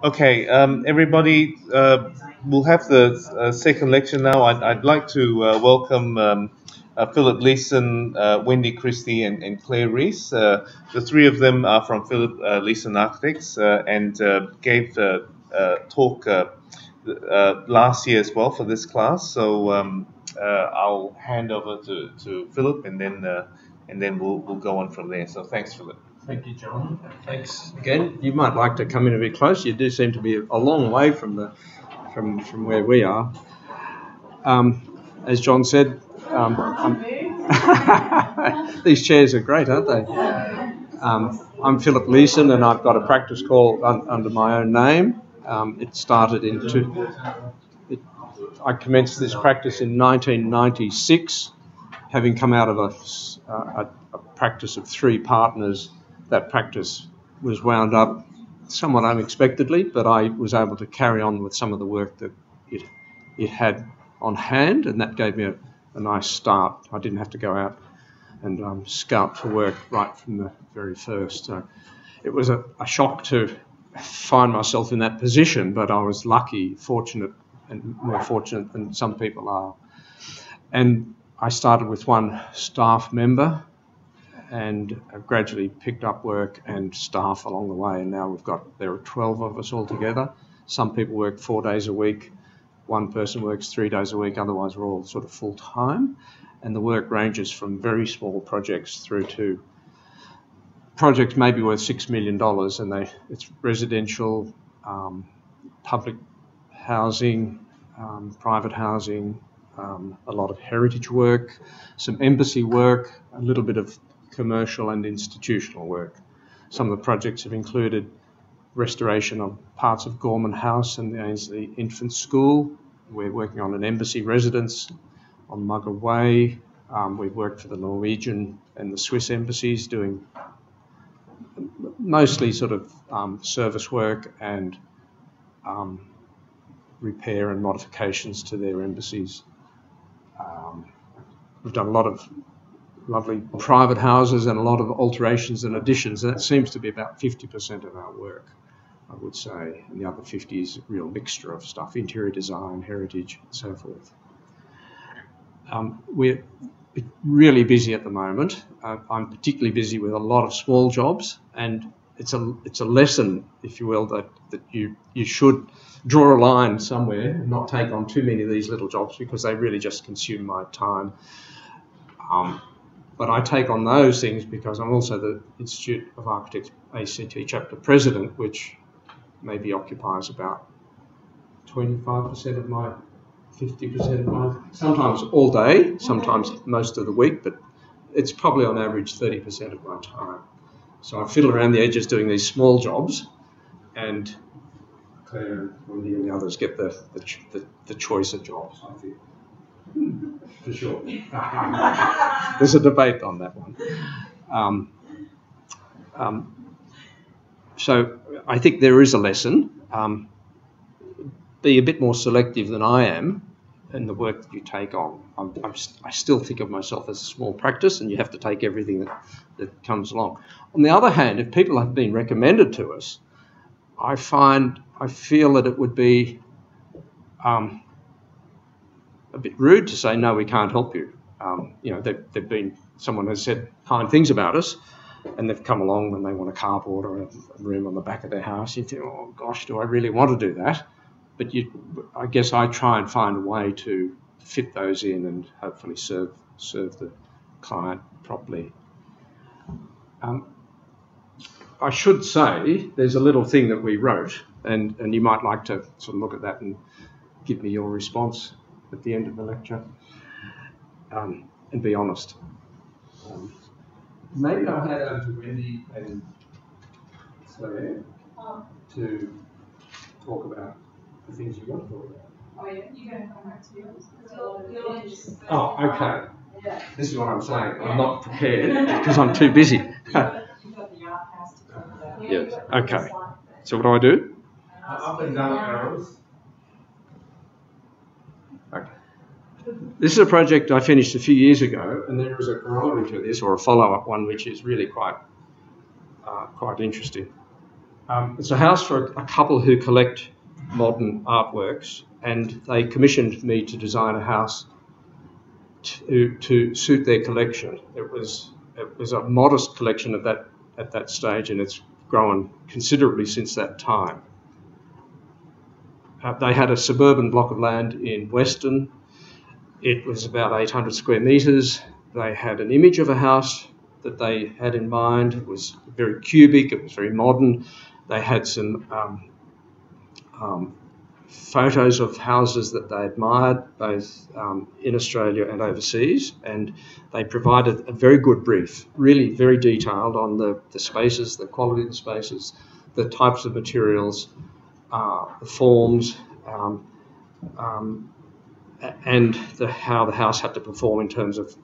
Okay, everybody, we'll have the second lecture now. I'd like to welcome Philip Leeson, Wendy Christie, and Claire Rees. The three of them are from Philip Leeson Architects and gave the talk last year as well for this class. So I'll hand over to Philip, and then we'll go on from there. So thanks, Philip. Thank you, John. Thanks again. You might like to come in a bit closer. You do seem to be a long way from where we are. As John said, these chairs are great, aren't they? I'm Philip Leeson, and I've got a practice called under my own name. It started I commenced this practice in 1996, having come out of a practice of three partners. That practice was wound up somewhat unexpectedly, but I was able to carry on with some of the work that it had on hand, and that gave me a nice start. I didn't have to go out and scout for work right from the very first. So it was a shock to find myself in that position, but I was lucky, fortunate, and more fortunate than some people are. And I started with one staff member, and I've gradually picked up work and staff along the way, and now there are 12 of us all together. Some people work 4 days a week, one person works 3 days a week, otherwise we're all sort of full-time, and the work ranges from very small projects through to projects maybe worth $6 million, and it's residential, public housing, private housing, a lot of heritage work, some embassy work, a little bit of commercial and institutional work. Some of the projects have included restoration of parts of Gorman House and the Ainsley Infant School. We're working on an embassy residence on Mugger Way. We've worked for the Norwegian and the Swiss embassies, doing mostly sort of service work and repair and modifications to their embassies. We've done a lot of lovely private houses and a lot of alterations and additions. That seems to be about 50% of our work, I would say, and the other 50 is a real mixture of stuff, interior design, heritage, and so forth. We're really busy at the moment. I'm particularly busy with a lot of small jobs, and it's a lesson, if you will, that you should draw a line somewhere and not take on too many of these little jobs, because they really just consume my time. But I take on those things because I'm also the Institute of Architects ACT chapter president, which maybe occupies about 25% of my, 50% of my, sometimes all day, sometimes most of the week, but it's probably on average 30% of my time. So I fiddle around the edges doing these small jobs, and Claire and the others get the choice of jobs, I think. For sure. There's a debate on that one. So I think there is a lesson. Be a bit more selective than I am in the work that you take on. I still think of myself as a small practice, and you have to take everything that comes along. On the other hand, if people have been recommended to us, I feel that it would be a bit rude to say, no, we can't help you. Someone has said kind things about us, and they've come along and they want a carport or a room on the back of their house. You think, oh gosh, do I really want to do that? But I guess I try and find a way to fit those in and hopefully serve the client properly. I should say there's a little thing that we wrote, and you might like to sort of look at that and give me your response at the end of the lecture, and be honest. Maybe I'll hand over to Wendy and Claire to talk about the things you want to talk about. Oh yeah, you're going to come back to yours. Oh, okay. Yeah. This is what I'm saying. I'm not prepared because I'm too busy. You've got the art house to talk about. Yes. Okay. So what do I do? Up and down arrows. Okay. This is a project I finished a few years ago, and there is a corollary to this, or a follow-up one, which is really quite interesting. It's a house for a couple who collect modern artworks, and they commissioned me to design a house to suit their collection. It was a modest collection at that stage, and it's grown considerably since that time. They had a suburban block of land in Weston. It was about 800 square metres. They had an image of a house that they had in mind. It was very cubic, it was very modern. They had some photos of houses that they admired, both in Australia and overseas, and they provided a very good brief, really very detailed on the spaces, the quality of the spaces, the types of materials, the forms, and how the house had to perform in terms of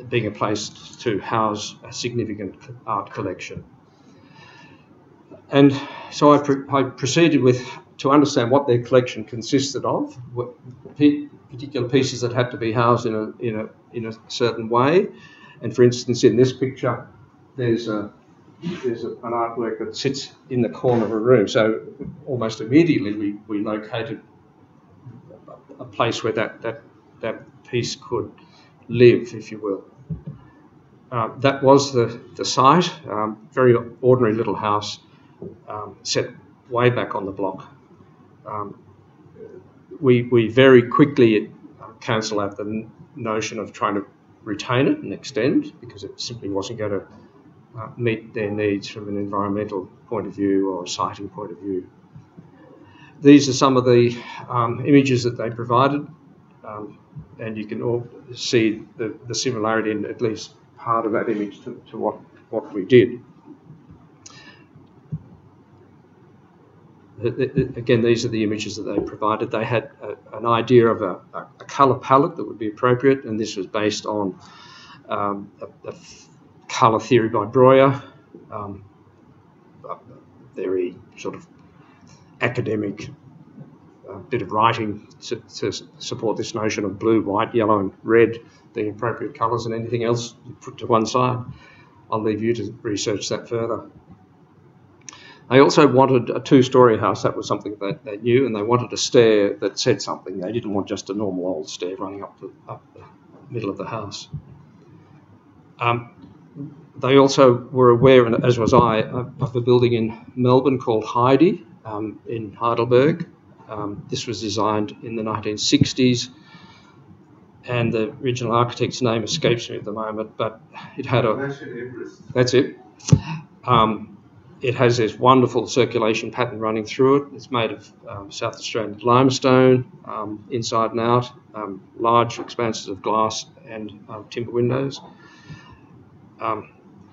being a place to house a significant art collection. And so I proceeded to understand what their collection consisted of, what particular pieces that had to be housed in a certain way. And for instance, in this picture, there's an artwork that sits in the corner of a room. So almost immediately we located a place where that piece could live, if you will. That was the site, very ordinary little house, set way back on the block. We very quickly cancelled out the notion of trying to retain it and extend, because it simply wasn't going to meet their needs from an environmental point of view or a siting point of view. These are some of the images that they provided, and you can all see the similarity in at least part of that image to what we did. Again, these are the images that they provided. They had an idea of a colour palette that would be appropriate, and this was based on a colour theory by Breuer, a very sort of academic bit of writing to support this notion of blue, white, yellow and red being appropriate colours, and anything else you put to one side. I'll leave you to research that further. They also wanted a two-storey house. That was something that they knew, and they wanted a stair that said something. They didn't want just a normal old stair running up the middle of the house. They also were aware, and as was I, of a building in Melbourne called Heidi in Heidelberg. This was designed in the 1960s, and the original architect's name escapes me at the moment, but it had a... That's it. It has this wonderful circulation pattern running through it. It's made of South Australian limestone, inside and out, large expanses of glass and timber windows.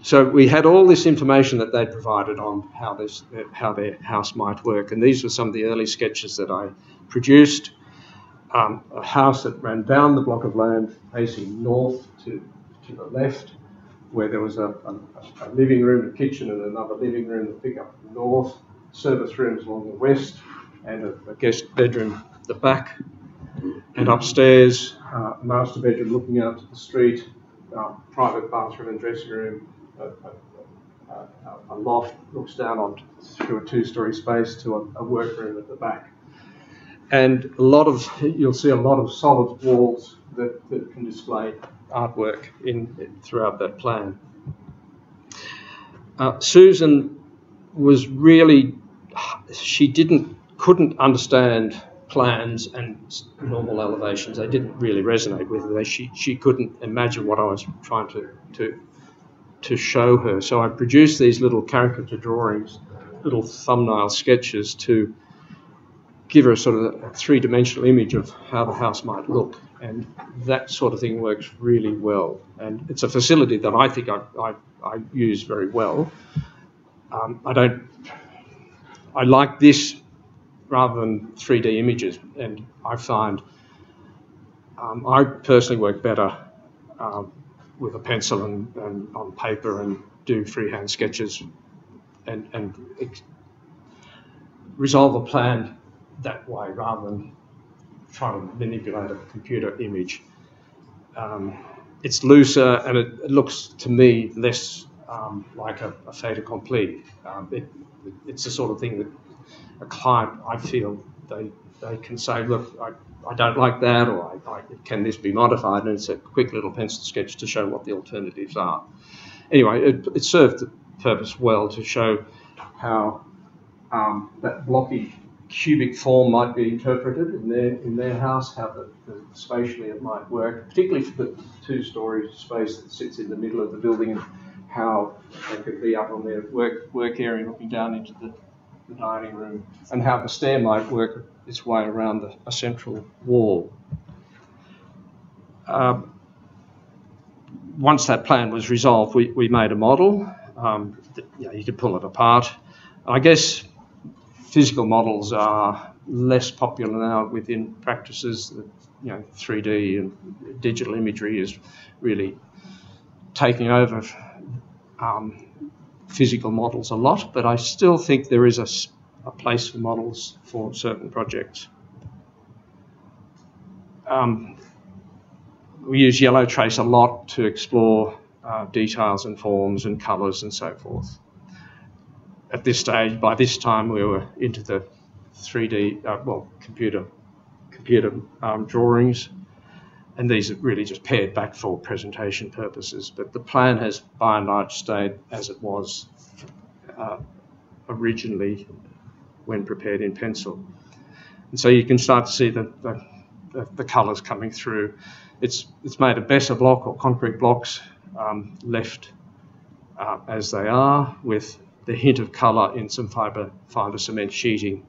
So we had all this information that they'd provided on how their house might work, and these were some of the early sketches that I produced. A house that ran down the block of land facing north to the left, where there was a living room, a kitchen and another living room that pick up the north, service rooms along the west, and a guest bedroom at the back. And upstairs, a master bedroom looking out to the street, private bathroom and dressing room, a loft looks down through a two-storey space to a workroom at the back. And you'll see a lot of solid walls that can display artwork throughout that plan. Susan was really, couldn't understand plans and normal elevations. They didn't really resonate with her. She couldn't imagine what I was trying to show her. So I produced these little caricature drawings, little thumbnail sketches to give her a sort of a three-dimensional image of how the house might look, and that sort of thing works really well. And it's a facility that I think I use very well. I like this rather than 3D images, and I find I personally work better with a pencil and on paper and do freehand sketches and resolve a plan that way rather than trying to manipulate a computer image. It's looser and it looks to me less like a fait accompli. It's the sort of thing that a client, I feel, they can say, look, I don't like that, or can this be modified? And it's a quick little pencil sketch to show what the alternatives are. Anyway, it served the purpose well to show how that blocky cubic form might be interpreted in their house, how spatially it might work, particularly for the two-storey space that sits in the middle of the building, and how they could be up on their work area looking down into the dining room, and how the stair might work its way around a central wall. Once that plan was resolved, we made a model. You could pull it apart. I guess physical models are less popular now within practices. 3D and digital imagery is really taking over physical models a lot, but I still think there is a place for models for certain projects. We use yellow trace a lot to explore details and forms and colours and so forth. At this stage, by this time, we were into the 3D, computer drawings, and these are really just pared back for presentation purposes. But the plan has, by and large, stayed as it was originally when prepared in pencil. And so you can start to see the colours coming through. It's made of Besser block or concrete blocks left as they are, with the hint of colour in some fibre cement sheeting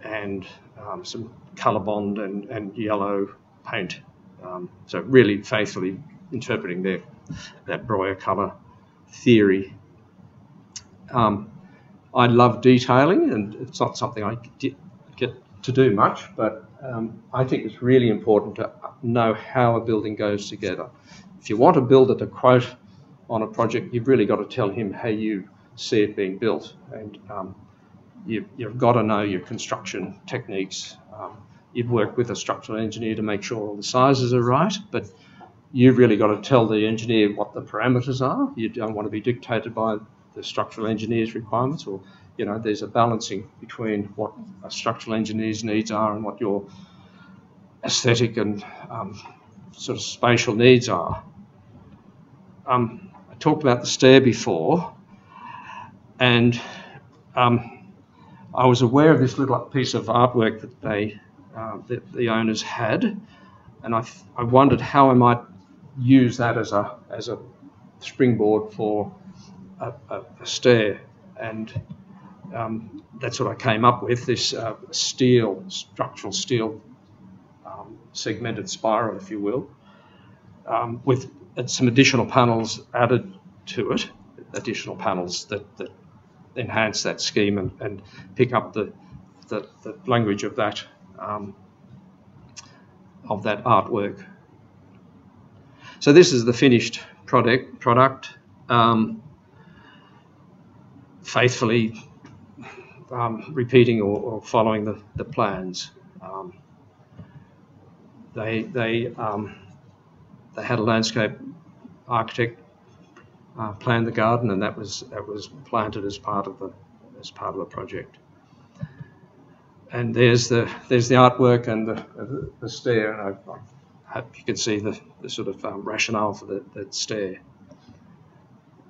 and some colour bond and yellow paint. So really faithfully interpreting that Breuer colour theory. I love detailing, and it's not something I get to do much, but I think it's really important to know how a building goes together. If you want a builder to quote on a project, you've really got to tell him how you see it being built, and you've got to know your construction techniques. You've worked with a structural engineer to make sure all the sizes are right, but you've really got to tell the engineer what the parameters are. You don't want to be dictated by the structural engineer's requirements, or there's a balancing between what a structural engineer's needs are and what your aesthetic and sort of spatial needs are. I talked about the stair before, and I was aware of this little piece of artwork that the owners had, and I wondered how I might use that as a springboard for a stair, and that's what I came up with, this structural steel segmented spiral, if you will, with some additional panels added to it, additional panels that enhance that scheme and pick up the language of that artwork. So this is the finished product. Faithfully repeating or following the plans. They had a landscape architect plan the garden, and that was planted as part of the project. And there's the artwork and the stair, and I hope you can see the sort of rationale for the stair.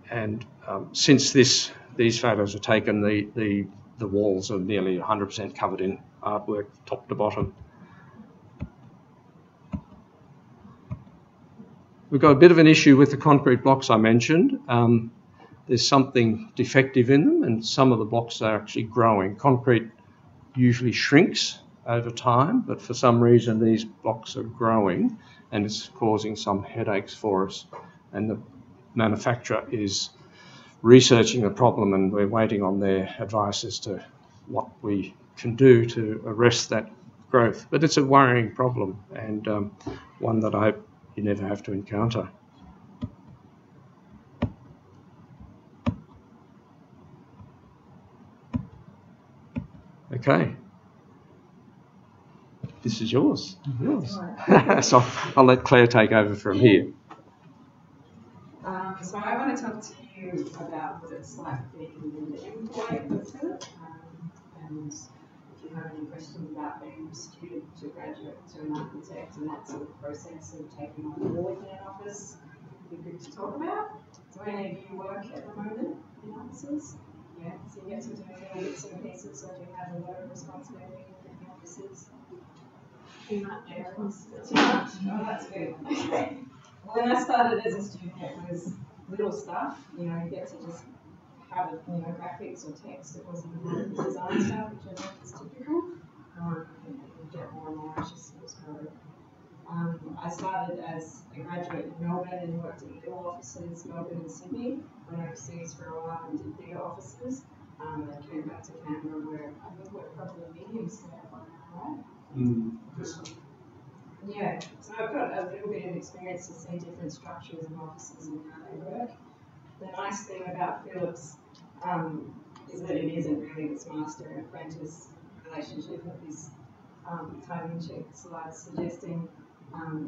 And since these photos are taken, the walls are nearly 100% covered in artwork, top to bottom. We've got a bit of an issue with the concrete blocks I mentioned. There's something defective in them, and some of the blocks are actually growing. Concrete usually shrinks over time, but for some reason these blocks are growing, and it's causing some headaches for us. And the manufacturer is researching the problem, and we're waiting on their advice as to what we can do to arrest that growth. But it's a worrying problem, and one that I hope you never have to encounter. Okay. This is yours. So I'll let Claire take over from here. So I want want to talk to you about what it's like being in the employee with Philip. And if you have any questions about being a student to graduate to an architect and that sort of process of taking on board in an office, it'd be good to talk about. Do any of you work at the moment in offices? Yeah, so you get to do little bits and pieces, or do you have a lot of responsibility in the offices? Too much. Yeah, too much? Oh, that's good. Okay. When I started as a student, it was little stuff. You know, you get to just have graphics or text. It wasn't even design stuff, which I think is typical. You get more and more as your skills grow. I started as a graduate in Melbourne and worked in little offices, Melbourne and Sydney. Went overseas for a while and did bigger offices. And came back to Canberra where I think we're probably medium scale by now, right? Yeah, so I've got a little bit of experience to see different structures of offices and how they work. The nice thing about Philips is that it isn't really this master and apprentice relationship that this tongue-in-cheek slide suggesting,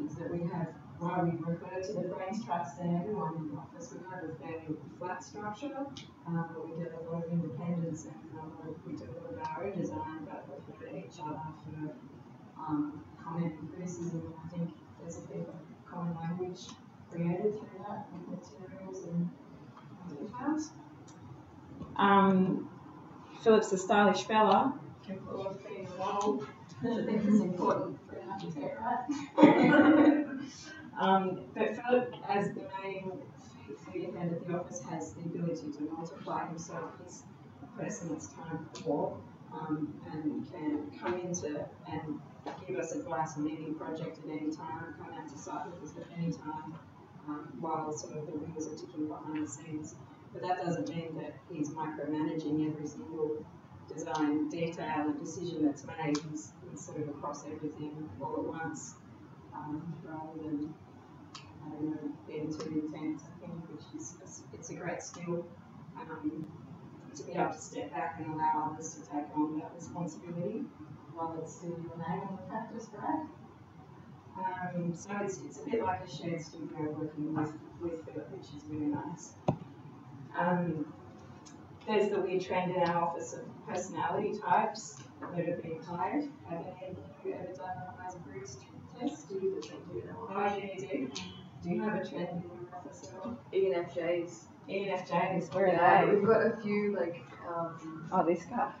is that we have, while we refer to the Brains Trust and everyone in the office, we have a fairly flat structure, but we get a lot of independence and we do a lot of our own design, but we look at each other for comment and criticism. I think there's a bit of a common language created through that with materials and details. Philip's a stylish fella, can put a lot of things in the model. I think it's important for an architect, right? But Philip, as the main figurehead at the office, has the ability to multiply himself. He's a person that's time poor and can come into and give us advice on any project at any time, come out to site with us at any time, while sort of the wheels are ticking behind the scenes. But that doesn't mean that he's micromanaging every single design detail and decision that's made. He's sort of across everything all at once, rather than, I don't know, being too intense, I think, which is it's a great skill to be able to step back and allow others to take on that responsibility while it's still your name on the practice, right? So it's a bit like a shared studio working with Philip, which is really nice. There's the weird trend in our office of personality types that have been hired. Have any of you ever done a Myers-Briggs test? Do you know? Oh, yeah, you do. Do you have a trend in your office at all? ENFJs. ENFJs, where are they? We've got a few, like, this guy.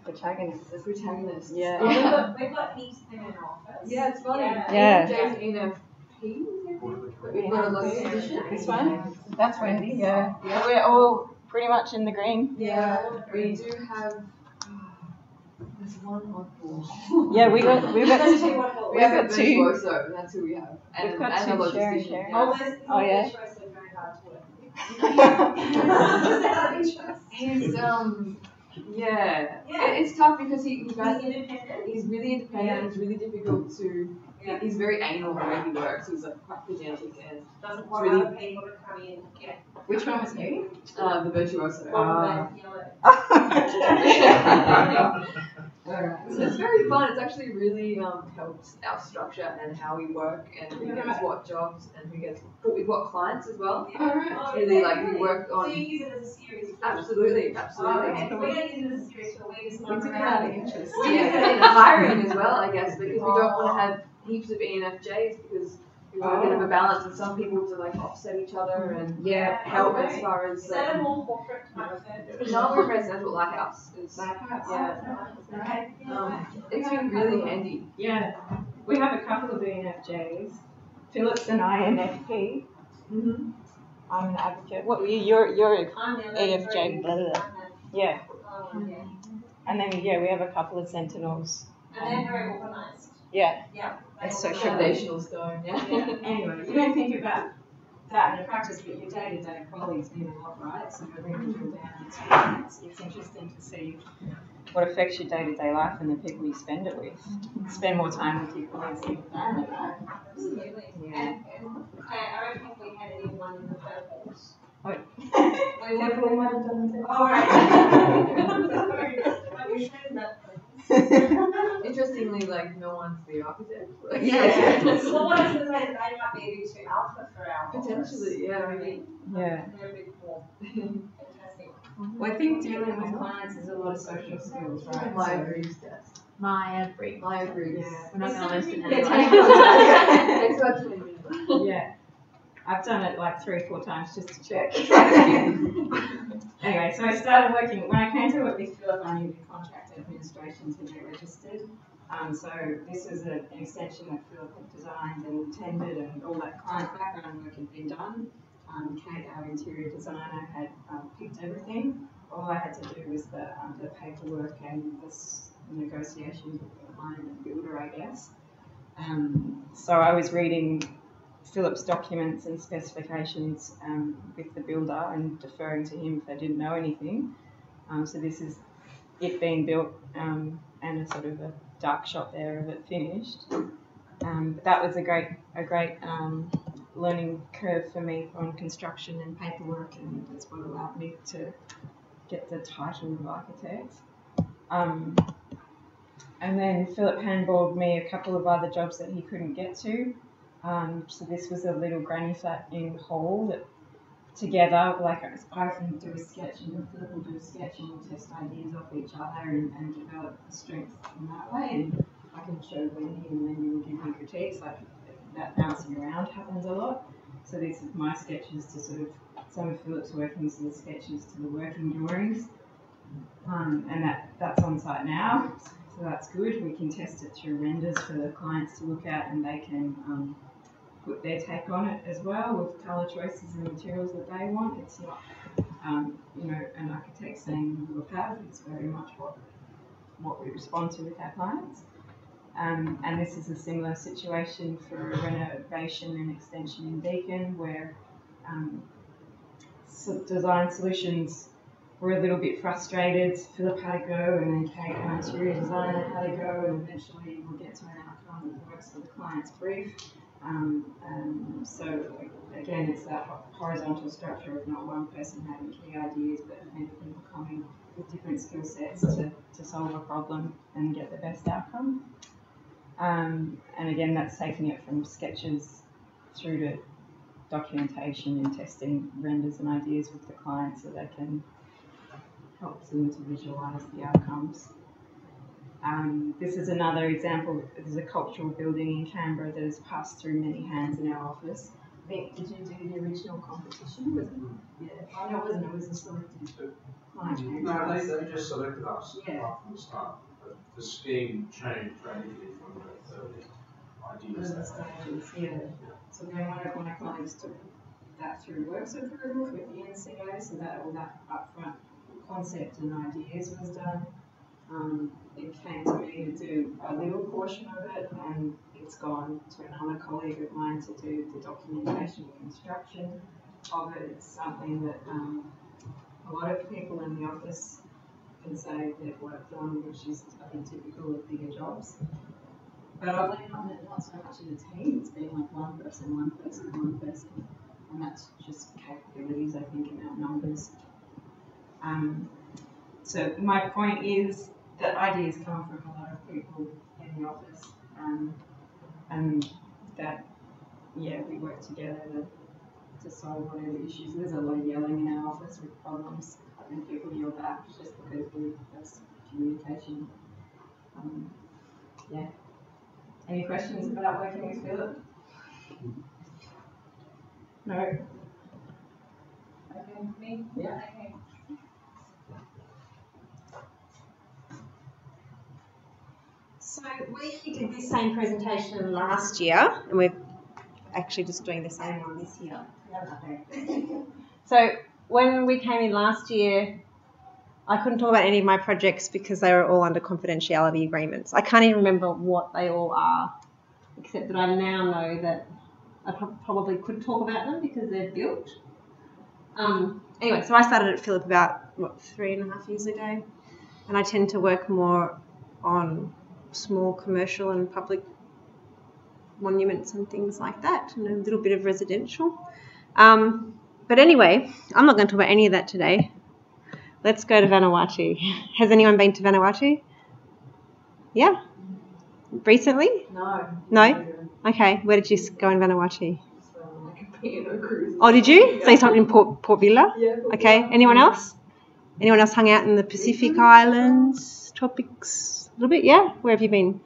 Protagonists. the protagonists. Yeah. Oh, we've got heaps of them in our office. Yeah, it's funny. Yeah. ENFJs, ENFPs, but we've got a lot of positions. This one? That's Wendy, yeah. We're all pretty much in the green. Yeah, we do have. There's one oddball. Yeah, we've got We have a two. virtuoso, that's who we have. And, We've got and two a sharing, logistician. sharing. Yeah. Oh, yeah. Very hard to work with. He's Yeah. It's tough because he's independent. He's really independent. He's really difficult to. Yeah. He's very anal the way he works. He's like quite pedantic and Doesn't want really- other people to come in. Yeah. Which one was he? the virtuoso. Alright. So it's very fun. It's actually really helped our structure and how we work and who gets what jobs and who gets put with what clients as well. Oh, Really, like we work So on. you use it as a series? Absolutely. Oh, okay. We don't use it as a series, but we just We look took it out of around. interest. We use it in hiring as well, I guess, because we don't want to have heaps of ENFJs because we want a bit of a balance and some people to like offset each other and help as far as. Is that a more corporate type of thing? No, we're residential lighthouse. It's, Yeah. Okay. it's been really handy. Yeah. We have a couple of ENFJs. Phillips and INFP. Mm-hmm. I'm an advocate. What were you? You're I'm the AFJ, blah, blah, blah. Yeah. Oh, yeah. And then we have a couple of sentinels. And they're very organised. Yeah. Yeah. It's so Foundational stone, yeah. Anyway, you don't think about that in practice, but your day-to-day colleagues mean a lot, right? So when we drill down, it's interesting to see what affects your day-to-day life and the people you spend it with. Spend more time with your colleagues and your family, right? Absolutely. Yeah. And I don't think we had anyone in the cohort. Oh. We were People might have done it. all right. I'm sorry. But we said that. Interestingly, like no one's the architect. Like, Yeah. Well, what I was going to say is they might be a bit too alpha for our potentially, yeah. Maybe. Yeah. They're a bit more fantastic. Well, I think dealing with clients is a lot of social skills, right? Myers desk. Maya Briggs. Maya Briggs. Yeah. We're not going to listen Yeah, anyway. Next one. Yeah. I've done it like 3 or 4 times just to check. Anyway, so I started working, when I came to work with Philip, I needed contract administration to get registered. So this was an extension that Philip had designed and tendered, and all that client background work had been done. Kate, our interior designer, had picked everything. All I had to do was the paperwork and this negotiations with the client and builder, I guess. So I was reading Philip's documents and specifications with the builder and deferring to him if they didn't know anything. So this is it being built and a sort of a dark shot there of it finished. But that was a great learning curve for me on construction and paperwork, and that's what allowed me to get the title of architect. And then Philip handballed me a couple of other jobs that he couldn't get to. So this was a little granny flat in Hall that together, like I can do a sketch and Philip will do a sketch and we'll test ideas off each other and develop the strengths in that way. And I can show Wendy and then you will give me critiques. Like that bouncing around happens a lot. So these are my sketches to sort of some of Philip's workings and the sketches to the working drawings. And that's on site now. So that's good. We can test it through renders for the clients to look at, and they can put their take on it as well with colour choices and materials that they want. It's not, an architect saying we'll have. It's very much what we respond to with our clients. And this is a similar situation for a renovation and extension in Beacon, where design solutions were a little bit frustrated. Philip had to go, and then Kate, our interior designer, had to go, and eventually we'll get to an outcome that works for the client's brief. So again, it's that horizontal structure of not one person having key ideas, but many people coming with different skill sets to solve a problem and get the best outcome. And again, that's taking it from sketches through to documentation and testing renders and ideas with the client so they can help them to visualise the outcomes. This is another example. There's a cultural building in Canberra that has passed through many hands in our office. I think, did you do the original competition? Was it? Yeah. I know it wasn't. It was a selected client. No, they just selected us Yeah. right from the start. But the scheme changed radically from the early ideas. Yeah. So then one of my colleagues took that through works approvals with the NCO, so that all that upfront concept and ideas was done. It came to me to do a little portion of it, and it's gone to another colleague of mine to do the documentation and construction of it. It's something that a lot of people in the office can say they've worked on, which is, I think, typical of bigger jobs. But I've leaned on it not so much in a team. It's been like one person, and that's just capabilities, I think, and our numbers. So my point is that ideas come from a lot of people in the office, and that, we work together to solve whatever issues. There's a lot of yelling in our office with problems, and people yell back just because that's communication. Any questions about working with Philip? No? Okay, me? Yeah. Okay. So we did this same presentation last year, and we're actually just doing the same one this year. So when we came in last year, I couldn't talk about any of my projects because they were all under confidentiality agreements. I can't even remember what they all are, except that I now know that I probably could talk about them because they're built. Anyway, so I started at Philip about, 3.5 years ago, and I tend to work more on small commercial and public monuments and things like that, and a little bit of residential. But anyway, I'm not going to talk about any of that today. Let's go to Vanuatu. Has anyone been to Vanuatu? Yeah? recently? No. No? Okay. Where did you go in Vanuatu? On a cruise. Oh, did you? So you stopped in Port Vila? Yeah. Okay. Anyone else? Anyone else hung out in the Pacific Islands? Tropics? A little bit? Yeah? Where have you been?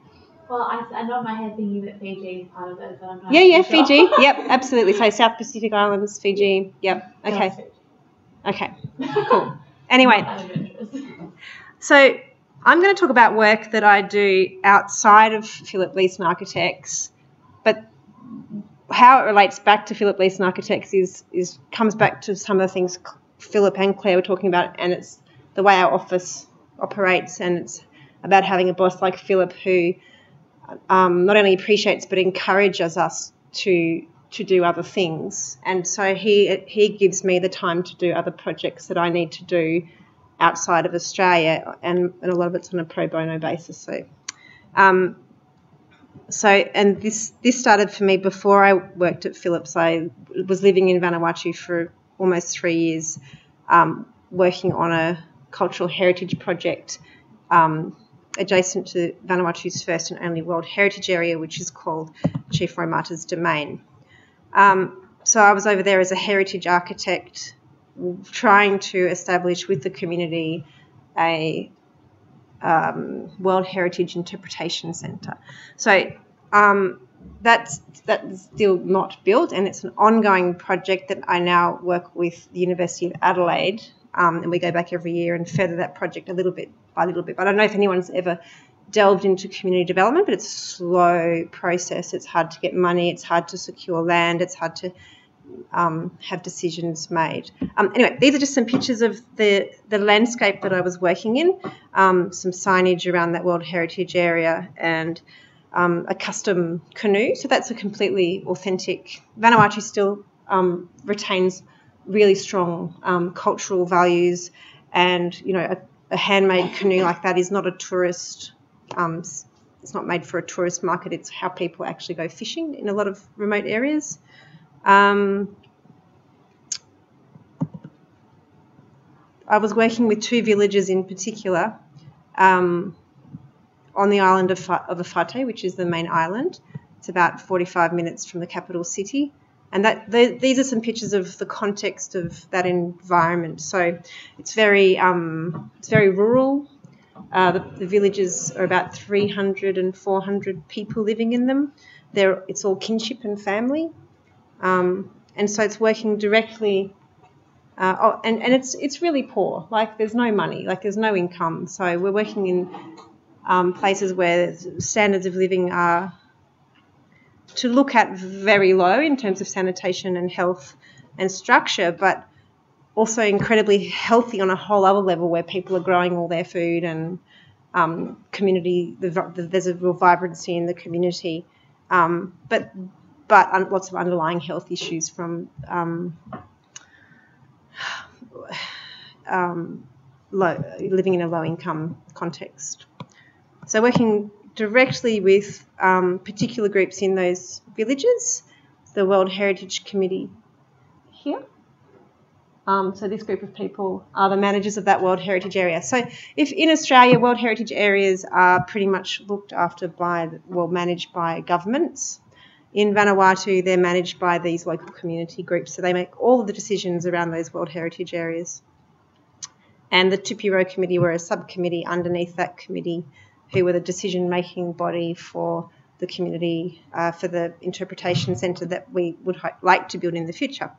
Well, I nod my head thinking that Fiji is part of it, but I'm not Yeah, sure. Fiji. Yep, absolutely. So South Pacific Islands, Fiji. Yep. Okay. Okay. Cool. Anyway, so I'm going to talk about work that I do outside of Philip Leeson Architects, but how it relates back to Philip Leeson Architects is comes back to some of the things Philip and Claire were talking about, and it's the way our office operates, and it's about having a boss like Philip who not only appreciates but encourages us to do other things. And so he gives me the time to do other projects that I need to do outside of Australia, and a lot of it's on a pro bono basis. And this started for me before I worked at Philips. I was living in Vanuatu for almost 3 years, working on a cultural heritage project adjacent to Vanuatu's first and only World Heritage Area, which is called Chief Raumata's Domain. So I was over there as a heritage architect, trying to establish with the community a World Heritage Interpretation Centre. So that's still not built, and it's an ongoing project that I now work with the University of Adelaide, and we go back every year and further that project a little bit by little bit. But I don't know if anyone's ever delved into community development, but it's a slow process. It's hard to get money, it's hard to secure land, it's hard to have decisions made. Anyway, these are just some pictures of the landscape that I was working in, some signage around that World Heritage Area, and a custom canoe. So that's a completely authentic. Vanuatu still retains really strong cultural values, and a handmade canoe like that is not a tourist. It's not made for a tourist market. It's how people actually go fishing in a lot of remote areas. I was working with 2 villages in particular on the island of Afate, which is the main island. It's about 45 minutes from the capital city. And these are some pictures of the context of that environment. So it's very rural. The villages are about 300 and 400 people living in them. It's all kinship and family. And so it's working directly, and it's really poor. Like there's no money, like there's no income. So we're working in places where standards of living are to look at very low in terms of sanitation and health and structure, but also incredibly healthy on a whole other level where people are growing all their food and community. There's a real vibrancy in the community, but lots of underlying health issues from living in a low-income context. So working directly with particular groups in those villages, the World Heritage Committee here. So this group of people are the managers of that World Heritage Area. So if in Australia, World Heritage Areas are pretty much looked after managed by governments. In Vanuatu, they're managed by these local community groups, so they make all of the decisions around those World Heritage Areas. And the Tupiro Committee were a subcommittee underneath that committee who were the decision-making body for the community, for the interpretation centre that we would like to build in the future.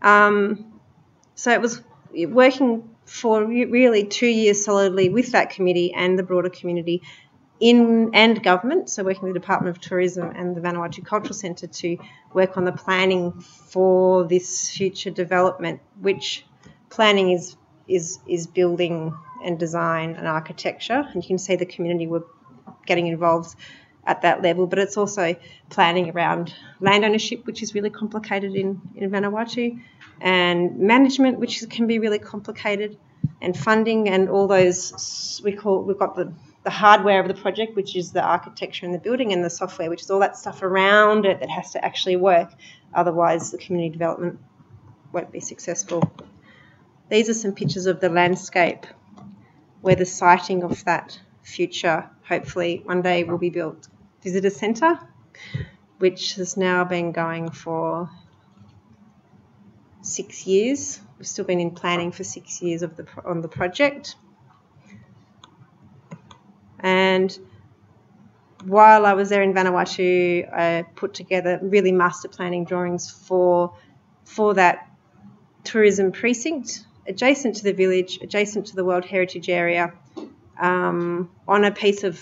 So it was working for really 2 years solidly with that committee and the broader community and government, so working with the Department of Tourism and the Vanuatu Cultural Centre to work on the planning for this future development, which planning is building and design and architecture. And you can see the community were getting involved at that level, but it's also planning around land ownership, which is really complicated in Vanuatu, and management, which can be really complicated, and funding and all those. We've got the hardware of the project, which is the architecture and the building, and the software, which is all that stuff around it that has to actually work. Otherwise, the community development won't be successful. These are some pictures of the landscape where the siting of that future, hopefully one day, will be built. visitor centre, which has now been going for 6 years. We've still been in planning for 6 years on the project. And while I was there in Vanuatu, I put together really master planning drawings for that tourism precinct, adjacent to the village, adjacent to the World Heritage Area, on a piece of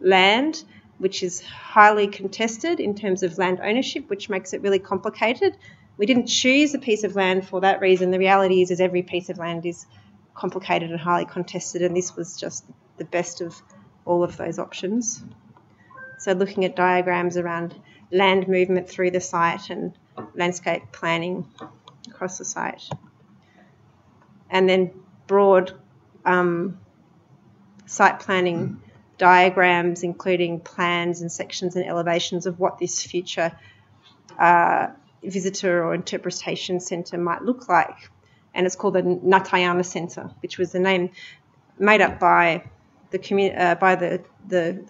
land which is highly contested in terms of land ownership, which makes it really complicated. We didn't choose a piece of land for that reason. The reality is every piece of land is complicated and highly contested, and this was just the best of all of those options. So looking at diagrams around land movement through the site and landscape planning across the site. And then broad site planning diagrams, including plans and sections and elevations of what this future visitor or interpretation centre might look like. And it's called the Natayana Centre, which was the name made up by the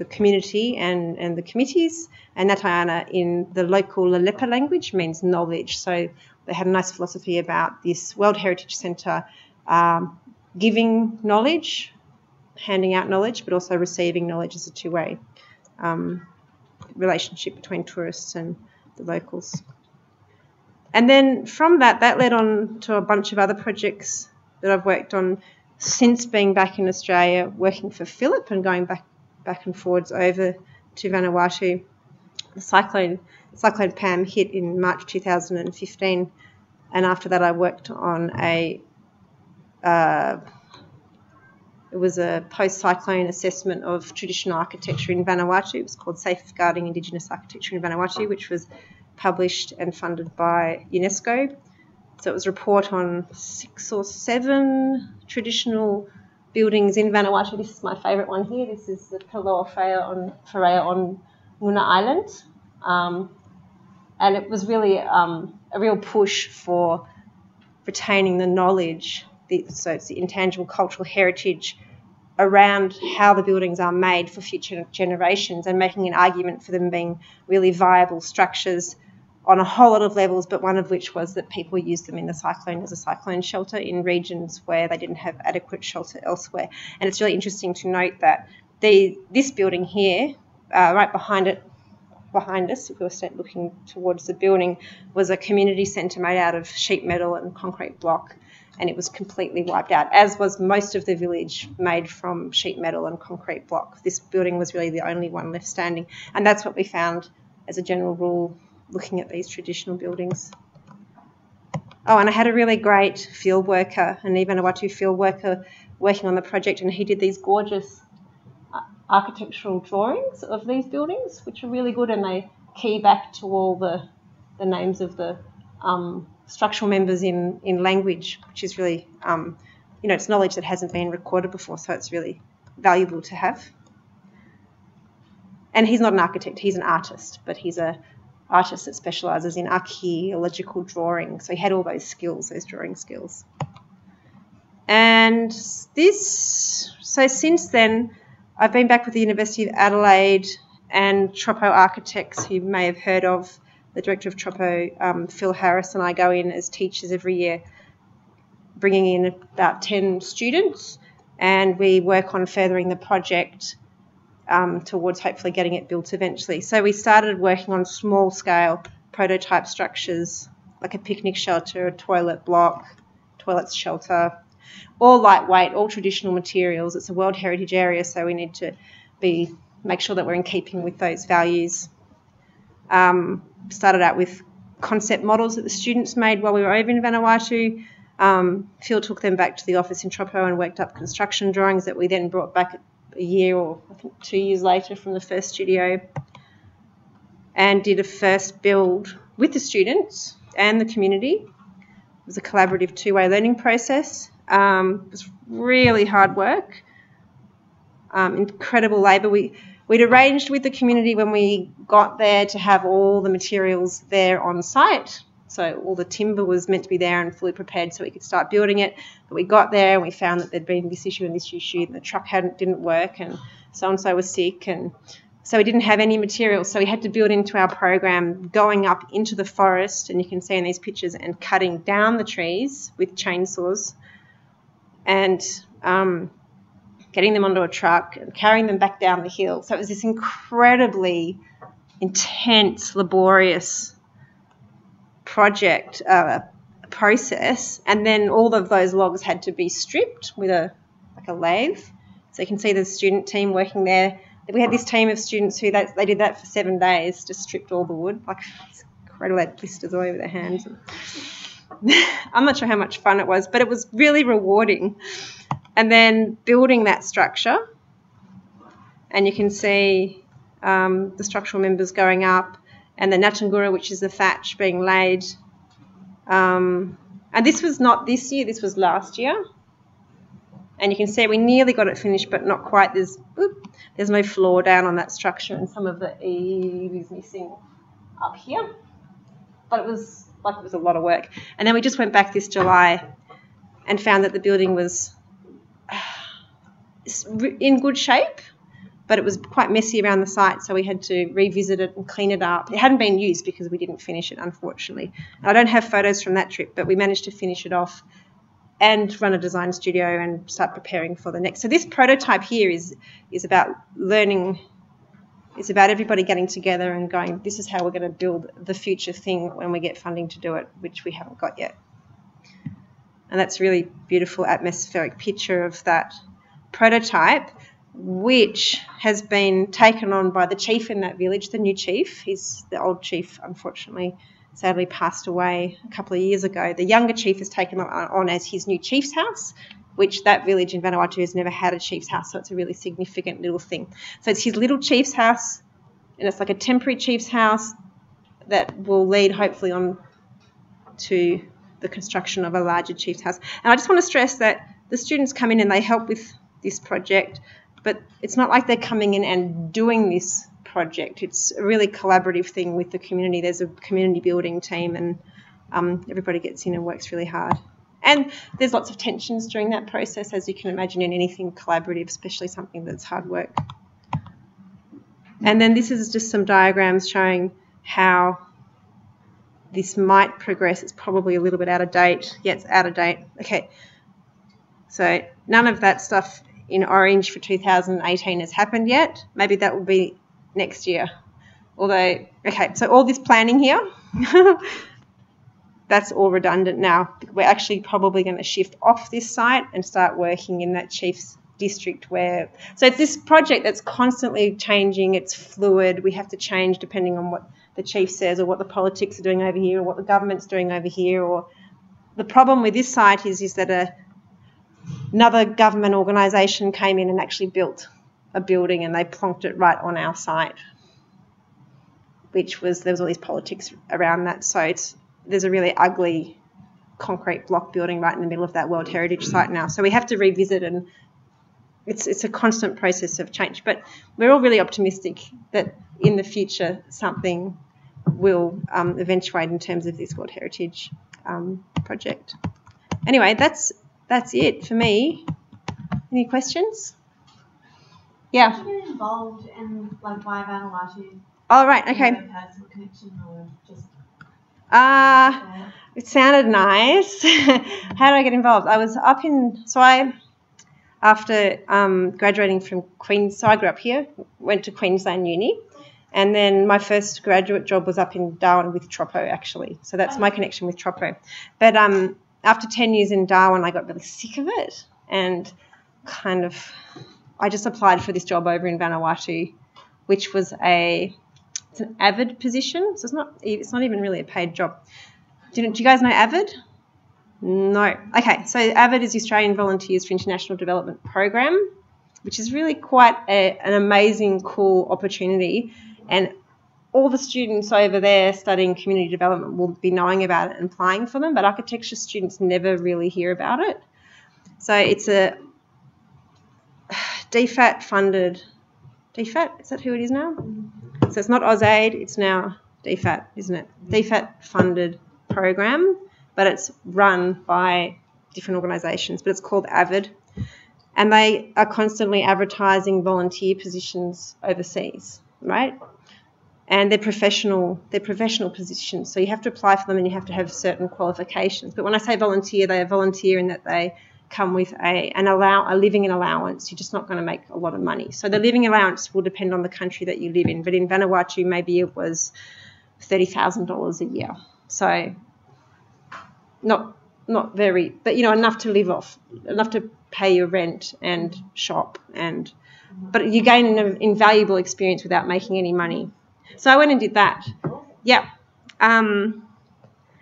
community and the committees. And Natayana in the local Lalepa language means knowledge. So they had a nice philosophy about this World Heritage Centre giving knowledge, handing out knowledge, but also receiving knowledge as a two-way relationship between tourists and the locals. And then from that led on to a bunch of other projects that I've worked on since being back in Australia, working for Philip and going back and forwards over to Vanuatu. The cyclone Pam hit in March 2015, and after that I worked on it was a post-cyclone assessment of traditional architecture in Vanuatu. It was called Safeguarding Indigenous Architecture in Vanuatu, which was published and funded by UNESCO. So it was a report on 6 or 7 traditional buildings in Vanuatu. This is my favourite one here. This is the Kaloa Wharea on Muna Island. And it was really a real push for retaining the knowledge, so it's the intangible cultural heritage around how the buildings are made for future generations, and making an argument for them being really viable structures on a whole lot of levels, but one of which was that people used them in the cyclone as a cyclone shelter in regions where they didn't have adequate shelter elsewhere. And it's really interesting to note that this building here, right behind us, if we were looking towards the building, was a community centre made out of sheet metal and concrete block, and it was completely wiped out, as was most of the village made from sheet metal and concrete block. This building was really the only one left standing, and that's what we found as a general rule looking at these traditional buildings. Oh, and I had a really great field worker, an Vanuatu field worker, working on the project, and he did these gorgeous architectural drawings of these buildings, which are really good, and they key back to all the names of the structural members in language, which is really, it's knowledge that hasn't been recorded before, so it's really valuable to have. And he's not an architect, he's an artist, but he's an artist that specialises in archaeological drawing, so he had all those skills, those drawing skills. And so since then, I've been back with the University of Adelaide and Troppo Architects, who you may have heard of. The director of Troppo, Phil Harris, and I go in as teachers every year, bringing in about 10 students, and we work on furthering the project towards hopefully getting it built eventually. So we started working on small-scale prototype structures, like a picnic shelter, a toilet block, toilets shelter, all lightweight, all traditional materials. It's a World Heritage Area, so we need to make sure that we're in keeping with those values. Started out with concept models that the students made while we were over in Vanuatu. Phil took them back to the office in Troppo and worked up construction drawings that we then brought back a year or I think 2 years later from the first studio, and did a first build with the students and the community. It was a collaborative two-way learning process. It was really hard work, incredible labour. We'd arranged with the community when we got there to have all the materials there on site. So all the timber was meant to be there and fully prepared so we could start building it. But we got there and we found that there'd been this issue and this issue, and the truck didn't work, and so-and-so was sick, and So we didn't have any materials, so we had to build into our program going up into the forest, and you can see in these pictures, and cutting down the trees with chainsaws and getting them onto a truck and carrying them back down the hill. So it was this incredibly intense, laborious project, process, and then all of those logs had to be stripped with a lathe. So you can see the student team working there. We had this team of students who they did that for 7 days, just stripped all the wood. Like, it's incredible, they had blisters all over their hands. I'm not sure how much fun it was, but it was really rewarding. And then building that structure, and you can see the structural members going up, and the Natangura, which is the thatch, being laid. And this was not this year, this was last year. And you can see we nearly got it finished, but not quite. There's no floor down on that structure, and some of the eave is missing up here. But it was a lot of work. And then we just went back this July and found that the building was in good shape, but it was quite messy around the site, so we had to revisit it and clean it up. It hadn't been used because we didn't finish it, unfortunately. And I don't have photos from that trip, but we managed to finish it off and run a design studio and start preparing for the next. So this prototype here is about learning. It's about everybody getting together and going, this is how we're going to build the future thing when we get funding to do it, which we haven't got yet. And that's a really beautiful atmospheric picture of that prototype, which has been taken on by the chief in that village, the new chief. He's the old chief, unfortunately, sadly passed away a couple of years ago. The younger chief has taken on as his new chief's house, which that village in Vanuatu has never had a chief's house, so it's a really significant little thing. So it's his little chief's house, and it's like a temporary chief's house that will lead hopefully on to the construction of a larger chief's house. And I just want to stress that the students come in and they help with this project, but it's not like they're coming in and doing this project. It's a really collaborative thing with the community. There's a community building team, and everybody gets in and works really hard. And there's lots of tensions during that process, as you can imagine in anything collaborative, especially something that's hard work. And then this is just some diagrams showing how this might progress. It's probably a little bit out of date. Yeah, it's out of date. Okay. So none of that stuff in orange for 2018 has happened yet. Maybe that will be next year. Although, okay, so all this planning here, that's all redundant now. We're actually probably going to shift off this site and start working in that chief's district where... So it's this project that's constantly changing. It's fluid. We have to change depending on what the chief says or what the politics are doing over here or what the government's doing over here. Or the problem with this site is that another government organisation came in and actually built a building and they plonked it right on our site, there was all these politics around that. So there's a really ugly concrete block building right in the middle of that World Heritage Site now. So we have to revisit, and it's a constant process of change. But we're all really optimistic that in the future something will eventuate in terms of this World Heritage project. Anyway, that's it for me. Any questions? Yeah. How did you get involved in why Vanuatu? Oh, right, okay. Did you have a personal connection or just... It sounded nice. How did I get involved? I was up in... After graduating from Queens... So I grew up here, went to Queensland Uni, and then my first graduate job was up in Darwin with Troppo, actually. So that's my connection with Troppo. But after 10 years in Darwin, I got really sick of it and I just applied for this job over in Vanuatu, which was it's an AVID position, so it's not even really a paid job. Do you guys know AVID? No. Okay, so AVID is the Australian Volunteers for International Development Program, which is really quite an amazing, cool opportunity, and all the students over there studying community development will be knowing about it and applying for them, but architecture students never really hear about it. So it's a DFAT funded, DFAT, is that who it is now? So it's not AusAid, it's now DFAT, isn't it? DFAT funded program, but it's run by different organisations, but it's called AVID. And they are constantly advertising volunteer positions overseas, right? And they're professional positions. So you have to apply for them and you have to have certain qualifications. But when I say volunteer, they are volunteer in that they come with a living allowance. You're just not going to make a lot of money. So the living allowance will depend on the country that you live in. But in Vanuatu, maybe it was $30,000 a year. So not very, but, enough to live off, enough to pay your rent and shop. But you gain an invaluable experience without making any money. So I went and did that. Yeah. And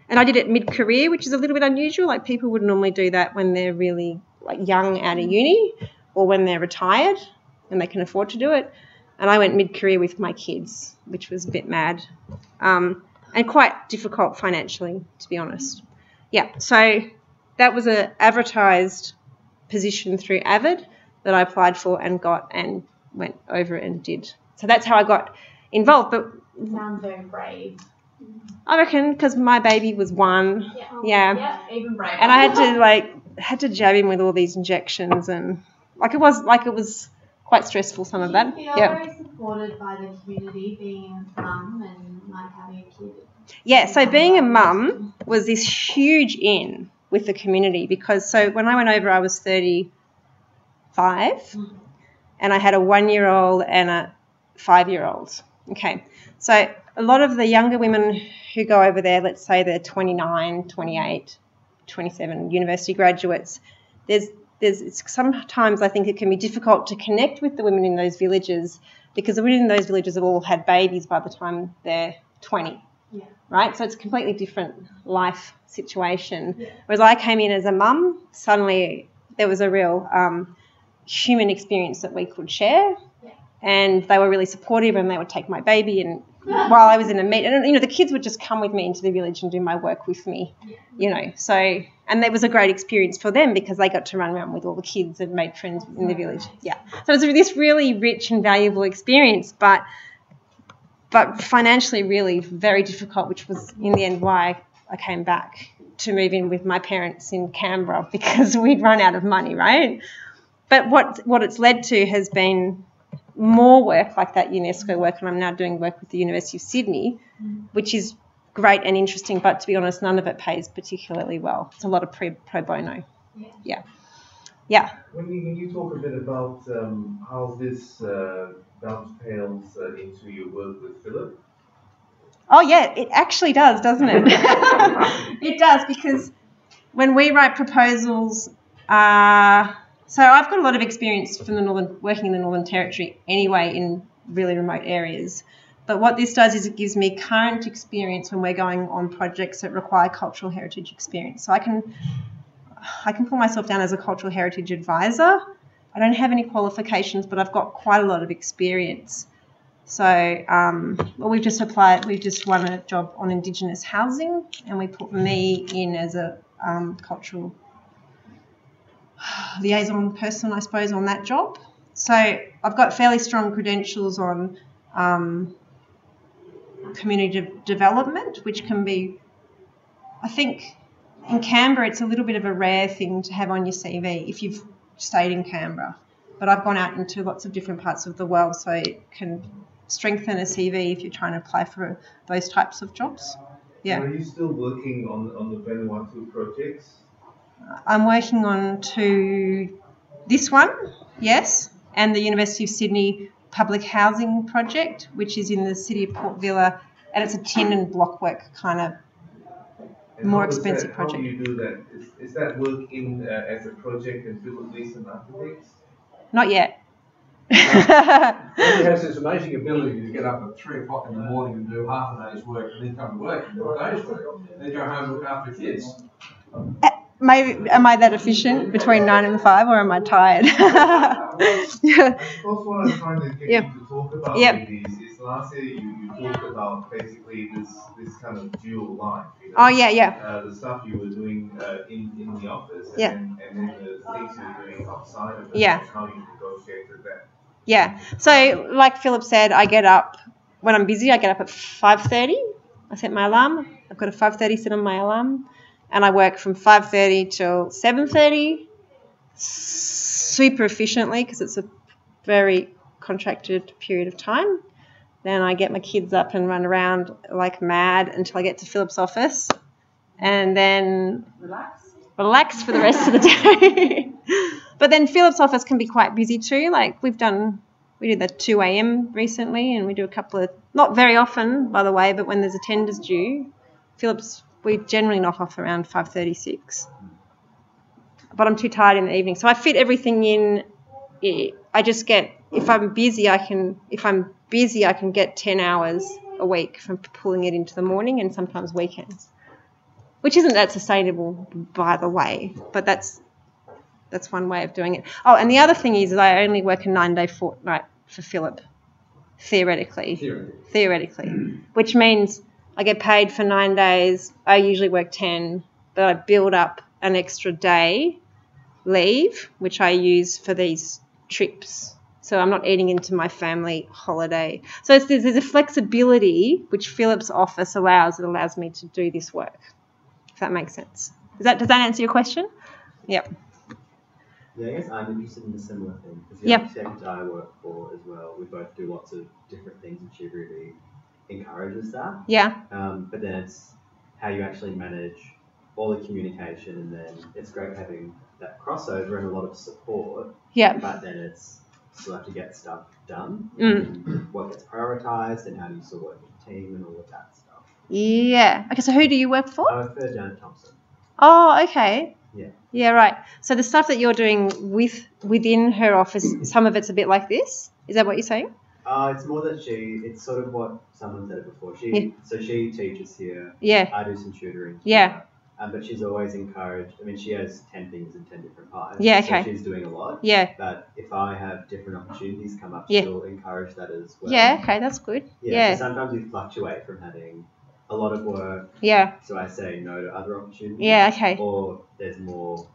I did it mid-career, which is a little bit unusual. Like, people would normally do that when they're really young out of uni or when they're retired and they can afford to do it. And I went mid-career with my kids, which was a bit mad and quite difficult financially, to be honest. Yeah, so that was an advertised position through Avid that I applied for and got and went over and did. So that's how I got involved. But Sounds very brave. I reckon because my baby was 1. Yeah. Even braver. And I had to jab him with all these injections, and it was quite stressful, some of that. Do you feel very supported by the community, being a mum and having a kid? Yeah, so being a mum was this huge in with the community, because when I went over I was 35 and I had a 1-year-old and a 5-year-old. Okay, so a lot of the younger women who go over there, let's say they're 29, 28, 27, university graduates, sometimes I think it can be difficult to connect with the women in those villages, because the women in those villages have all had babies by the time they're 20. Yeah. Right? So it's a completely different life situation. Yeah. Whereas I came in as a mum, suddenly there was a real human experience that we could share. Yeah. And they were really supportive, and they would take my baby, and while I was in a meeting, and the kids would just come with me into the village and do my work with me, so, and it was a great experience for them because they got to run around with all the kids and made friends in the village. Yeah. So it was this really rich and valuable experience, but financially really very difficult, which was in the end why I came back to move in with my parents in Canberra, because we'd run out of money, right? But what it's led to has been more work like that UNESCO work, and I'm now doing work with the University of Sydney, which is great and interesting, but to be honest, none of it pays particularly well. It's a lot of pro bono. Yeah. When you talk a bit about how this dovetails into your work with Philip? Oh, yeah, it actually does, doesn't it? It does, because when we write proposals, so I've got a lot of experience from working in the Northern Territory anyway, in really remote areas. But what this does is it gives me current experience when we're going on projects that require cultural heritage experience. So I can put myself down as a cultural heritage advisor. I don't have any qualifications, but I've got quite a lot of experience. So we've just won a job on Indigenous housing, and we put me in as a cultural liaison person, I suppose, on that job. So I've got fairly strong credentials on community development, which can be, I think, in Canberra it's a little bit of a rare thing to have on your CV if you've stayed in Canberra. But I've gone out into lots of different parts of the world, so it can strengthen a CV if you're trying to apply for those types of jobs. Yeah. Are you still working on the Vanuatu projects? I'm working on this one, yes, and the University of Sydney public housing project, which is in the city of Port Vila, and it's a tin and block work kind of more expensive project. How do you do that? Is that work in as a project in Philip Leeson Architects? Not yet. He has this amazing ability to get up at 3 o'clock in the morning and do half a day's work, and then come to work and do a day's work, then go home and look after kids. Maybe, am I that efficient between 9 and 5, or am I tired? Yeah. That's what I'm trying to get you to talk about with these. Is last year you talked about basically this kind of dual life. Oh, yeah. The stuff you were doing in the office, and then the things you were doing outside of it. Yeah. How you negotiated that. Yeah. So, like Philip said, I get up when I'm busy. I get up at 5:30. I set my alarm. I've got a 5:30 set on my alarm. And I work from 5:30 till 7:30, super efficiently because it's a very contracted period of time. Then I get my kids up and run around like mad until I get to Philip's office, and then relax for the rest of the day. But then Philip's office can be quite busy too. Like we did the 2 a.m. recently, and we do a couple of, not very often, by the way, but when there's attenders due, Philip's, we generally knock off around 5:36. But I'm too tired in the evening. So I fit everything in. I just get, if I'm busy, I can get 10 hours a week from pulling it into the morning and sometimes weekends, which isn't that sustainable, by the way, but that's one way of doing it. Oh, and the other thing is I only work a 9-day fortnight for Philip, theoretically, which means I get paid for 9 days. I usually work 10, but I build up an extra day leave, which I use for these trips. So I'm not eating into my family holiday. So there's a flexibility which Philip's office allows. It allows me to do this work, if that makes sense. Does that answer your question? Yep. Yeah, I guess I'm interested in a similar thing because the architect I work for as well, we both do lots of different things and she really encourages that. Yeah. But then it's how you actually manage all the communication, and then it's great having that crossover and a lot of support. Yeah. But then it's still have to get stuff done. Mm. What gets prioritised and how do you still work with the team and all of that stuff. Yeah. Okay, so who do you work for? I work for Janet Thompson. Oh, okay. Yeah. Yeah, right. So the stuff that you're doing within her office, some of it's a bit like this? Is that what you're saying? It's more that it's sort of what someone said before. So she teaches here. Yeah. I do some tutoring. Yeah. But she's always encouraged. I mean, she has 10 fingers in 10 different pies. Yeah, okay. So she's doing a lot. Yeah. But if I have different opportunities come up, Yeah. she'll encourage that as well. Yeah, okay, that's good. Yeah. So sometimes we fluctuate from having a lot of work. Yeah. So I say no to other opportunities. Yeah, okay. Or there's more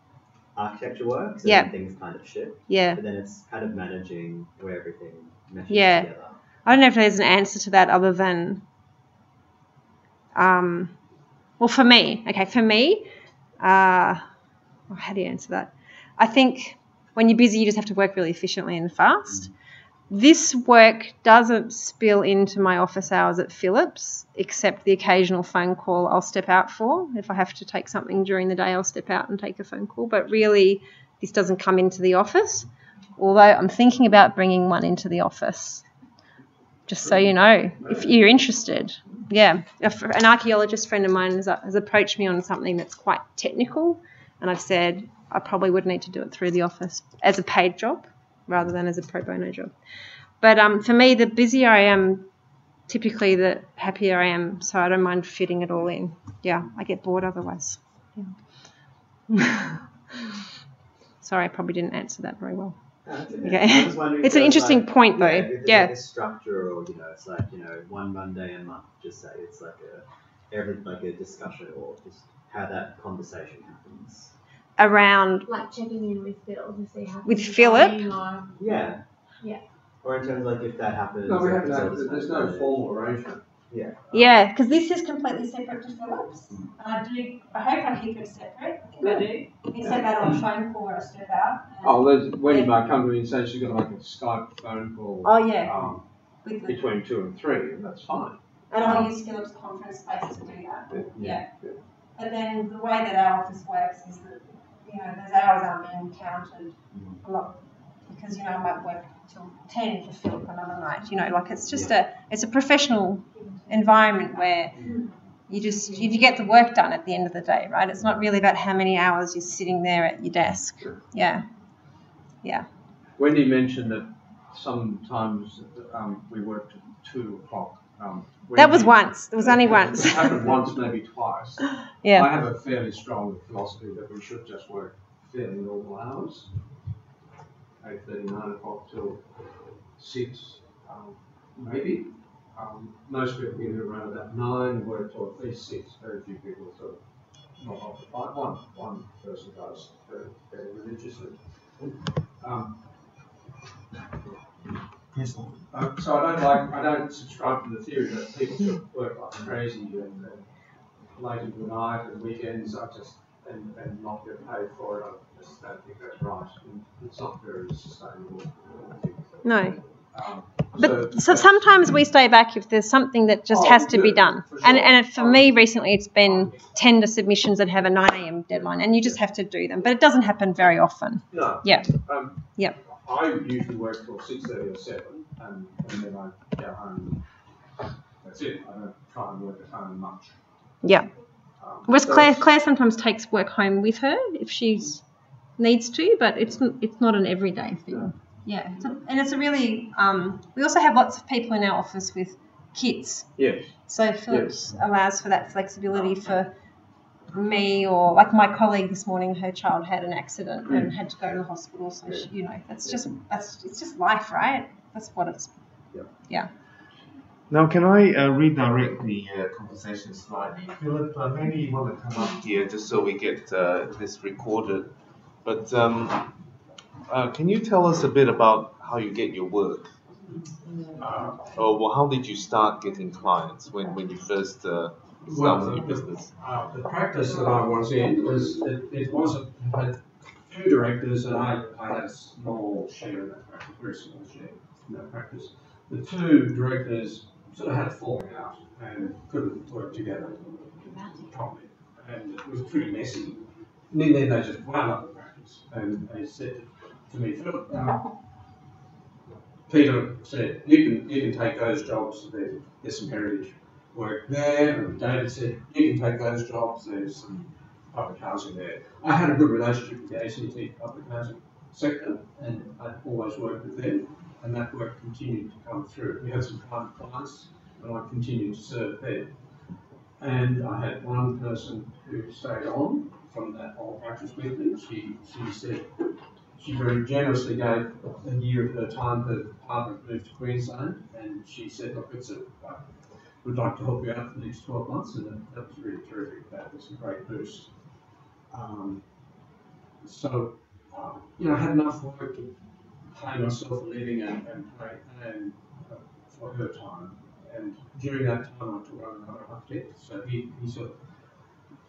architecture work. So Yeah. things kind of shift. Yeah. But then it's kind of managing where everything meshes together. I don't know if there's an answer to that other than, well, for me, how do you answer that? I think when you're busy, you just have to work really efficiently and fast. This work doesn't spill into my office hours at Philip's, except the occasional phone call I'll step out for. If I have to take something during the day, I'll step out and take a phone call. But really, this doesn't come into the office, although I'm thinking about bringing one into the office, just so you know, if you're interested. Yeah, an archaeologist friend of mine has approached me on something that's quite technical, and I've said I probably would need to do it through the office as a paid job rather than as a pro bono job. But for me, the busier I am, typically the happier I am, so I don't mind fitting it all in. Yeah, I get bored otherwise. Yeah. Sorry, I probably didn't answer that very well. Okay. It's an interesting point, though. Yeah. Like a structure, or it's like one Monday a month. Just say it's like a discussion, or just how that conversation happens. Around like checking in with Phil to see how with Philip. Yeah. Yeah. Or in terms of like if that happens. No, there's no formal arrangement. Yeah. Yeah, because this is completely separate to Philip's. I hope I keep it separate. I think I do. Except that on a phone call where I step out. Wendy might come to me and say she's going to make a Skype phone call. Oh, yeah. Between 2 and 3, and that's fine. And I'll use Philip's conference space to do that. Yeah. But then the way that our office works is that, those hours aren't being counted a lot because, I might work till 10 for Philip another night. It's just it's a professional environment where you get the work done at the end of the day, right? It's not really about how many hours you're sitting there at your desk. Yeah. Wendy mentioned that sometimes we worked at 2 o'clock. That was once. It was only once. It happened once, maybe twice. Yeah. I have a fairly strong philosophy that we should just work fairly normal hours. 8:30, 9 o'clock till 6, maybe. Most people get around about 9, work till at least 6. Very few people sort of not off the 5. One person does very religiously. So I don't subscribe to the theory that people should work like crazy and late into the night and weekends. And not get paid for it. I just don't think that's right. And it's not very sustainable. No. But so sometimes we stay back if there's something that just has to be done. And for me recently it's been tender submissions that have a 9 a.m. deadline, and you just have to do them. But it doesn't happen very often. No. Yeah. Yeah. I usually work till 6:30 or 7, and then I go home. That's it. I don't try and work at home much. Yeah. Whereas Claire sometimes takes work home with her if she needs to, but it's not an everyday thing. Yeah. And it's a really we also have lots of people in our office with kids. Yes. So Phillips allows for that flexibility for me, or like my colleague this morning, her child had an accident and had to go to the hospital. So she, it's just life, right? That's what it's. Yeah. Now, can I redirect the conversation slightly? Philip, maybe you want to come up here just so we get this recorded. But can you tell us a bit about how you get your work? Or how did you start getting clients when you first started your business? The practice that I was in was, it had 2 directors, and I had a small share of that practice, very small share in that practice. The 2 directors sort of had a falling out and couldn't work together properly, and it was pretty messy. And then they just wound up the practice, and they said to me, Philip, Peter said, you can take those jobs, there's some heritage work there, and David said, you can take those jobs, there's some public housing there. I had a good relationship with the ACT public housing sector, and I'd always worked with them, and that work continued to come through. We had some private clients, and I continued to serve them. And I had one person who stayed on from that whole practice with me. She said, she very generously gave a year of her time. Her partner moved to Queensland, and she said, look, we'd like to help you out for the next 12 months, and that was really terrific. That was a great boost. I had enough work to pay myself a living and for her time. And during that time, I took on another architect, so he sort of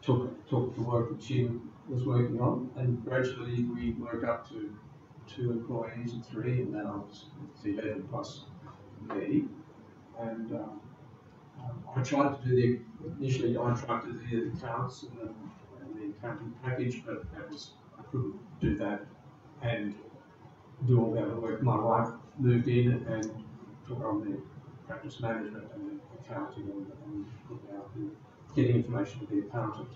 took the work that she was working on, and gradually we worked up to 2 employees and 3, and then I was 11 plus me. And I tried to do initially I tried to do the accounts and the accounting package, but I couldn't do that and do all the other work. My wife moved in and took on the practice management and the accounting and looking after getting information to the accountant,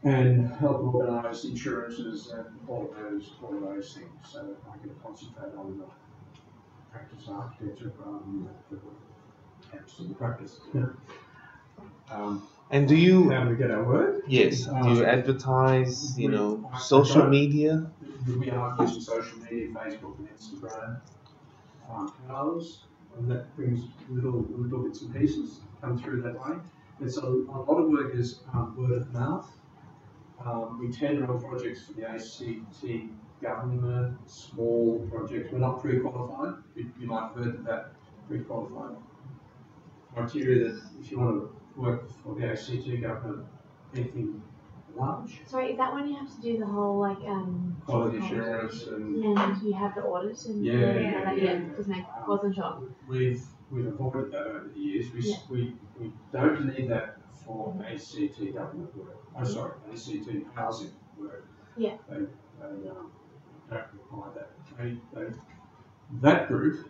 and help organise insurances and all of those things, so that I can concentrate on the practice architecture rather than the practice. And do you? How do we get our work? Yes. Do you advertise? Social media? We are using social media, Facebook and Instagram, emails, and that brings little bits and pieces come through that way. It's a lot of work is word of mouth. We tender on projects for the ACT government, small projects. We're not pre-qualified. You might have heard that pre-qualified criteria, that if you want to work for the ACT government, anything large. Sorry, is that when you have to do the whole Quality assurance and you have the audit and wasn't sure. We've avoided that over the years. We don't need that for ACT government work. ACT housing work. Yeah. They don't require that. That group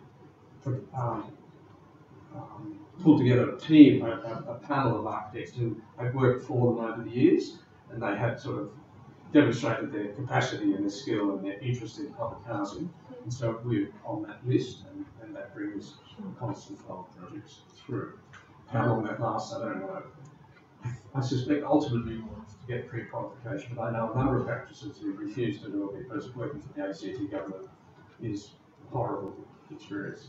pulled together a team, a panel of architects who had worked for them over the years, and they had sort of demonstrated their capacity and their skill and their interest in public housing. And so we're on that list, and that brings a constant flow of projects through. How long that lasts, I don't know. I suspect ultimately we'll have to get pre-qualification, but I know a number of practices who refuse to do it because working for the ACT government is a horrible experience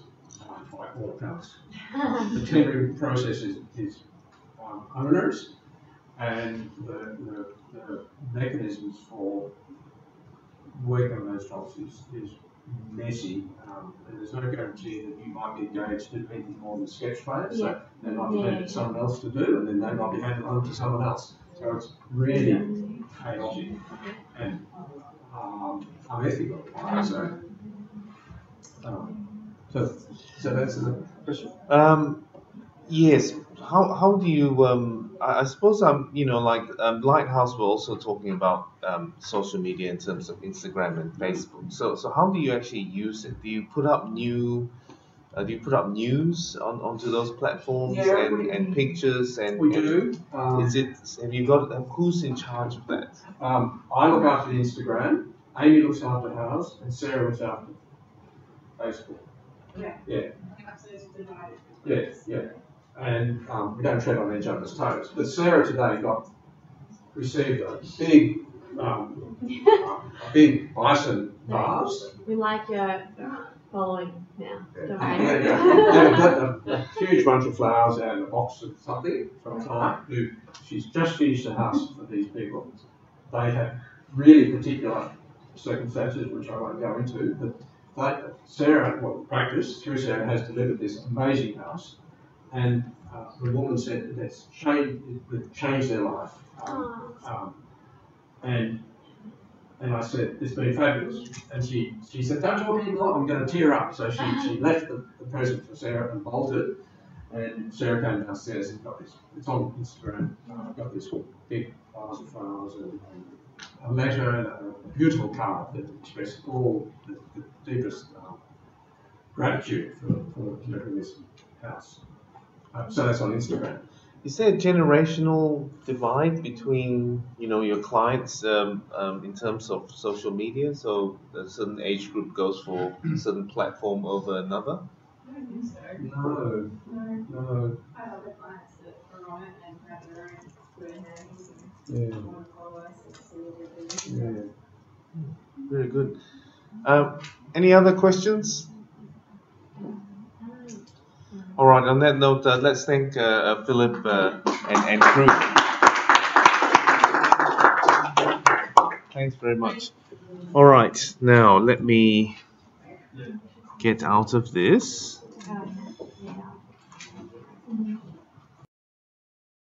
by all accounts. The tendering process is onerous, and the mechanisms for working on those jobs is messy, and there's no guarantee that you might be engaged in anything more than sketch phase. So they might be handed to someone else to do, and then they might be handed on to someone else. So it's really chaotic and unethical. So So, does that answer the question? Yes. How do you I suppose Lighthouse were also talking about social media in terms of Instagram and Facebook. So how do you actually use it? Do you put up news onto those platforms and pictures and We do. have you got who's in charge of that? I look after Instagram, Amy looks after ours, and Sarah looks after Facebook. Yeah. Yeah. And we don't tread on each other's toes. But Sarah today received a big bison vase. We like your following now. Don't worry. A huge bunch of flowers and a box of something from Ty, who she's just finished a house for these people. They have really particular circumstances, which I won't go into, but Sarah, practice through Sarah, has delivered this amazing house, and the woman said that it changed their life. And I said, it's been fabulous. And she said, don't talk anymore, I'm going to tear up. So she left the present for Sarah and bolted. And Sarah came downstairs and got this, it's on Instagram, got this big vase of flowers and a letter and a beautiful card that expressed all the deepest gratitude for delivering this house. So that's on Instagram. Is there a generational divide between your clients in terms of social media? So a certain age group goes for a certain platform over another? I don't think so. No. I have other clients that are on it and have their own Twitter handles Yeah. and want to follow us and see what we're doing. Yeah. Very good. Any other questions? All right. On that note, let's thank Philip and crew. Thanks very much. All right. Now let me get out of this.